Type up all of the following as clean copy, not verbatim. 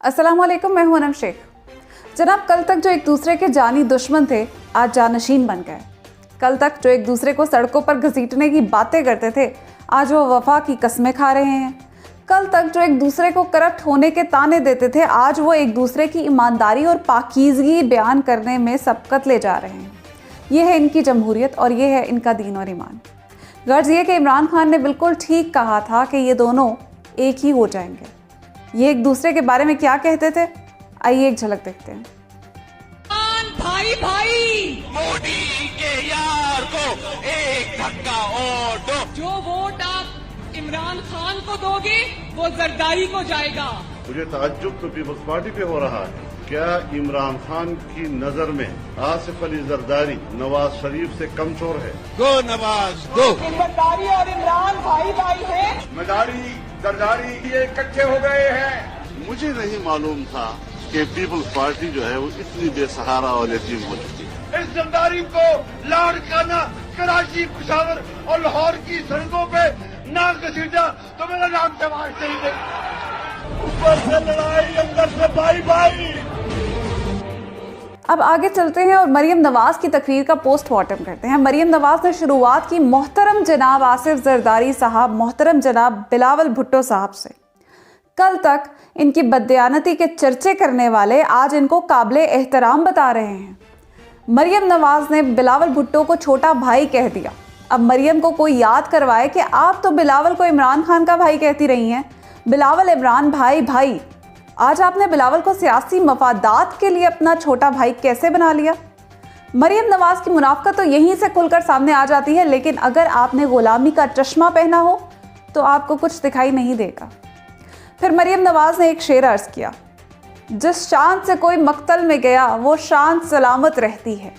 अस्सलाम वालेकुम, मैं हूं अनम शेख। जनाब, कल तक जो एक दूसरे के जानी दुश्मन थे आज जानशीन बन गए। कल तक जो एक दूसरे को सड़कों पर घसीटने की बातें करते थे आज वो वफा की कस्में खा रहे हैं। कल तक जो एक दूसरे को करप्ट होने के ताने देते थे आज वो एक दूसरे की ईमानदारी और पाकीज़गी बयान करने में सबकत ले जा रहे हैं। ये है इनकी जमहूरियत और ये है इनका दीन और ईमान। गर्ज ये कि इमरान खान ने बिल्कुल ठीक कहा था कि ये दोनों एक ही हो जाएंगे। ये एक दूसरे के बारे में क्या कहते थे, आइए एक झलक देखते हैं। भाई भाई मोदी के यार को एक धक्का और दो। जो वोट आप इमरान खान को दोगे वो जरदारी को जाएगा। मुझे ताज्जुब तो पीपल्स पार्टी पे हो रहा है। क्या इमरान खान की नजर में आसिफ अली जरदारी नवाज शरीफ से कम चोर है? गो नवाज गो। जरदारी और इमरान भाई भाई है। मदारी जरदारी ये इकट्ठे हो गए हैं। मुझे नहीं मालूम था कि पीपल्स पार्टी जो है वो इतनी बेसहारा और यतीम हो चुकी है। इस जरदारी को लाड़काना कराची, पेशावर और लाहौर की सड़कों पे ना घसीटा तो मेरा नाम समाज नहीं दे। ऊपर से लड़ाई, अंदर से भाई भाई। अब आगे चलते हैं और मरियम नवाज की तकरीर का पोस्टमार्टम करते हैं। मरियम नवाज ने शुरुआत की मोहतरम जनाब आसिफ जरदारी साहब, मोहतरम जनाब बिलावल भुट्टो साहब से। कल तक इनकी बददियानती के चर्चे करने वाले आज इनको काबिल एहतराम बता रहे हैं। मरियम नवाज ने बिलावल भुट्टो को छोटा भाई कह दिया। अब मरियम को कोई याद करवाए कि आप तो बिलावल को इमरान खान का भाई कहती रही हैं। बिलावल इमरान भाई भाई, आज आपने बिलावल को सियासी मफादात के लिए अपना छोटा भाई कैसे बना लिया? मरियम नवाज की मुनाफकत तो यहीं से खुलकर सामने आ जाती है, लेकिन अगर आपने गुलामी का चश्मा पहना हो तो आपको कुछ दिखाई नहीं देगा। फिर मरियम नवाज ने एक शेर अर्ज किया, जिस शान से कोई मक्तल में गया वो शान सलामत रहती है।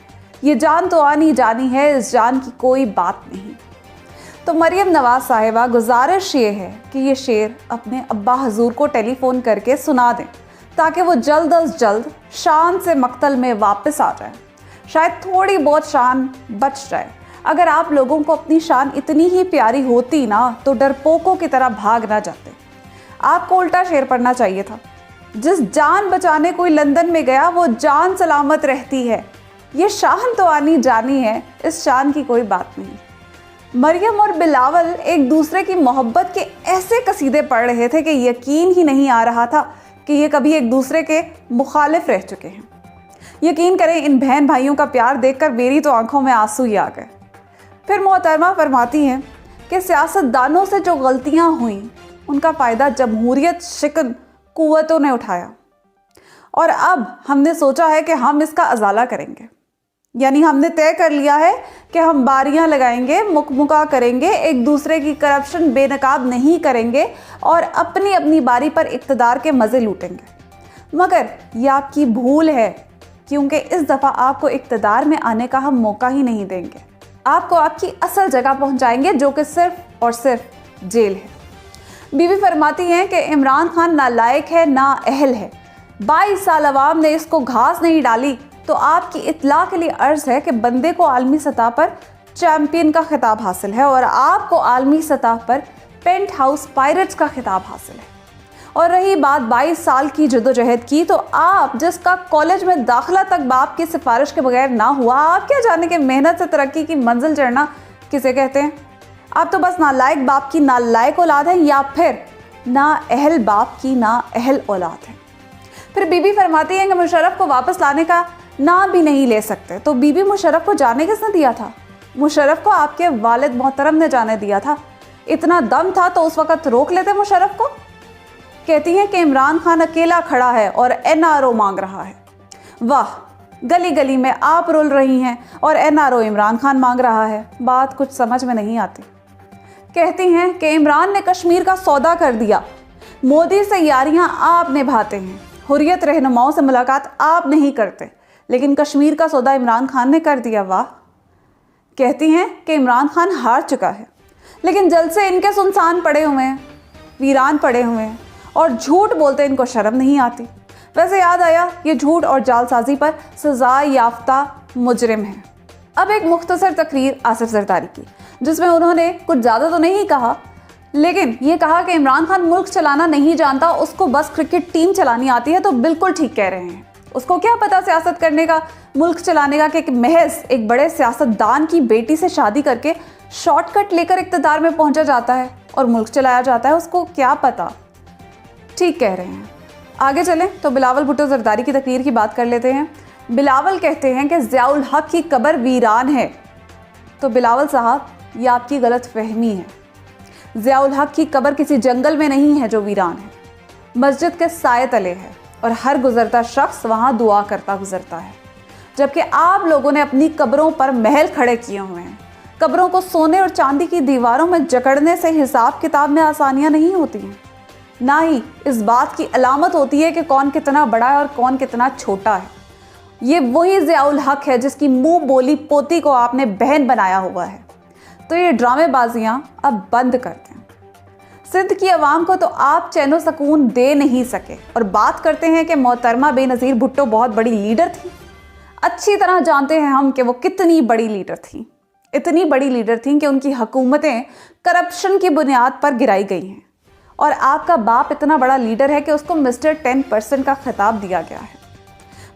ये जान तो आनी जानी है, इस जान की कोई बात नहीं। तो मरियम नवाज साहिबा, गुजारिश ये है कि ये शेर अपने अब्बा हजूर को टेलीफोन करके सुना दें ताकि वो जल्द अज जल्द शान से मक्तल में वापस आ जाए। शायद थोड़ी बहुत शान बच जाए। अगर आप लोगों को अपनी शान इतनी ही प्यारी होती ना तो डरपोकों की तरह भाग ना जाते। आपको उल्टा शेर पढ़ना चाहिए था, जिस जान बचाने कोई लंदन में गया वो जान सलामत रहती है। ये शान तो आनी जानी है, इस शान की कोई बात नहीं। मरियम और बिलावल एक दूसरे की मोहब्बत के ऐसे कसीदे पढ़ रहे थे कि यकीन ही नहीं आ रहा था कि ये कभी एक दूसरे के मुखालिफ रह चुके हैं। यकीन करें, इन बहन भाइयों का प्यार देखकर मेरी तो आंखों में आंसू ही आ गए। फिर मोहतरमा फरमाती हैं कि सियासतदानों से जो गलतियां हुई उनका फ़ायदा जमहूरियत शिकन कुव्वतों ने उठाया और अब हमने सोचा है कि हम इसका अजाला करेंगे। यानी हमने तय कर लिया है कि हम बारियां लगाएंगे, मुकमुका करेंगे, एक दूसरे की करप्शन बेनकाब नहीं करेंगे और अपनी अपनी बारी पर इक़्तिदार के मज़े लूटेंगे। मगर यह आपकी भूल है, क्योंकि इस दफ़ा आपको इक़्तिदार में आने का हम मौका ही नहीं देंगे। आपको आपकी असल जगह पहुंचाएंगे, जो कि सिर्फ और सिर्फ जेल है। बीवी फरमाती हैं कि इमरान खान नालायक है, नाअहल है। 22 साल अवाम ने इसको घास नहीं डाली, तो आपकी इत्तला के लिए अर्ज़ है कि बंदे को आलमी सतह पर चैम्पियन का खिताब हासिल है और आपको आलमी सतह पर पेंट हाउस पायरेट्स का खिताब हासिल है। और रही बात 22 साल की जदोजहद की, तो आप जिसका कॉलेज में दाखिला तक बाप की सिफारिश के बगैर ना हुआ, आप क्या जाने कि मेहनत से तरक्की की मंजिल चढ़ना किसे कहते हैं? आप तो बस नालायक बाप की नालायक औलाद है, या फिर नाअहल बाप की नाअहल औलाद है। फिर बीबी फरमाती हैं कि मुशर्रफ को वापस लाने का नाम भी नहीं ले सकते। तो बीबी, मुशर्रफ को जाने किसने दिया था? मुशर्रफ को आपके वालिद मोहतरम ने जाने दिया था। इतना दम था तो उस वक़्त रोक लेते मुशर्रफ को। कहती हैं कि इमरान खान अकेला खड़ा है और NRO मांग रहा है। वाह, गली गली में आप रुल रही हैं और NRO इमरान खान मांग रहा है। बात कुछ समझ में नहीं आती। कहती हैं कि इमरान ने कश्मीर का सौदा कर दिया, मोदी से यारियां आप निभाते हैं, हुर्रियत रहनुमाओं से मुलाकात आप नहीं करते, लेकिन कश्मीर का सौदा इमरान खान ने कर दिया। वाह। कहती हैं कि इमरान खान हार चुका है, लेकिन जल्द से इनके सुनसान पड़े हुए हैं, वीरान पड़े हुए हैं और झूठ बोलते इनको शर्म नहीं आती। वैसे याद आया, ये झूठ और जालसाजी पर सजा याफ्ता मुजरिम है। अब एक मुख्तसर तकरीर आसिफ जरदारी की, जिसमें उन्होंने कुछ ज़्यादा तो नहीं कहा, लेकिन ये कहा कि इमरान खान मुल्क चलाना नहीं जानता, उसको बस क्रिकेट टीम चलानी आती है, तो बिल्कुल ठीक कह रहे हैं। उसको क्या पता सियासत करने का, मुल्क चलाने का, कि महज एक बड़े सियासतदान की बेटी से शादी करके शॉर्टकट लेकर इक़्तिदार में पहुंचा जाता है और मुल्क चलाया जाता है, उसको क्या पता। ठीक कह रहे हैं। आगे चलें तो बिलावल भुट्टो जरदारी की तकरीर की बात कर लेते हैं। बिलावल कहते हैं कि ज़ियाउल हक की कब्र वीरान है। तो बिलावल साहब, ये आपकी गलत फहमी है। ज़ियाउल हक की कब्र किसी जंगल में नहीं है जो वीरान है, मस्जिद के साए तले है और हर गुजरता शख्स वहाँ दुआ करता गुजरता है। जबकि आप लोगों ने अपनी कब्रों पर महल खड़े किए हुए हैं। कब्रों को सोने और चांदी की दीवारों में जकड़ने से हिसाब किताब में आसानियाँ नहीं होती हैं, ना ही इस बात की अलामत होती है कि कौन कितना बड़ा है और कौन कितना छोटा है। ये वही ज़ियाउल हक है जिसकी मुंह बोली पोती को आपने बहन बनाया हुआ है। तो ये ड्रामेबाजियाँ अब बंद कर दें। सिंध की आवाम को तो आप चैनो सुकून दे नहीं सके और बात करते हैं कि मोहतरमा बेनज़ीर भुट्टो बहुत बड़ी लीडर थी। अच्छी तरह जानते हैं हम कि वो कितनी बड़ी लीडर थी। इतनी बड़ी लीडर थी कि उनकी हुकूमतें करप्शन की बुनियाद पर गिराई गई हैं। और आपका बाप इतना बड़ा लीडर है कि उसको मिस्टर 10% का खिताब दिया गया है।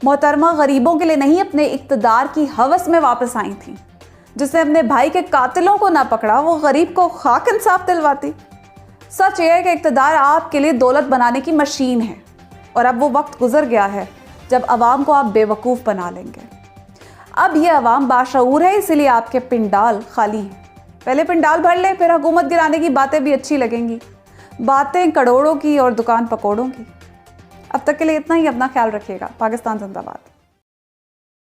मोहतरमा गरीबों के लिए नहीं, अपने इक़्तिदार की हवस में वापस आई थी। जिसने अपने भाई के कातिलों को ना पकड़ा, वो गरीब को खाक इंसाफ दिलवाती। सच ये है कि इक़्तिदार आपके लिए दौलत बनाने की मशीन है और अब वो वक्त गुजर गया है जब अवाम को आप बेवकूफ़ बना लेंगे। अब ये अवाम बाशऊर है, इसीलिए आपके पिंडाल खाली हैं। पहले पिंडाल भर लें, फिर हुकूमत गिराने की बातें भी अच्छी लगेंगी। बातें करोड़ों की और दुकान पकौड़ों की। अब तक के लिए इतना ही। अपना ख्याल रखिएगा। पाकिस्तान जिंदाबाद।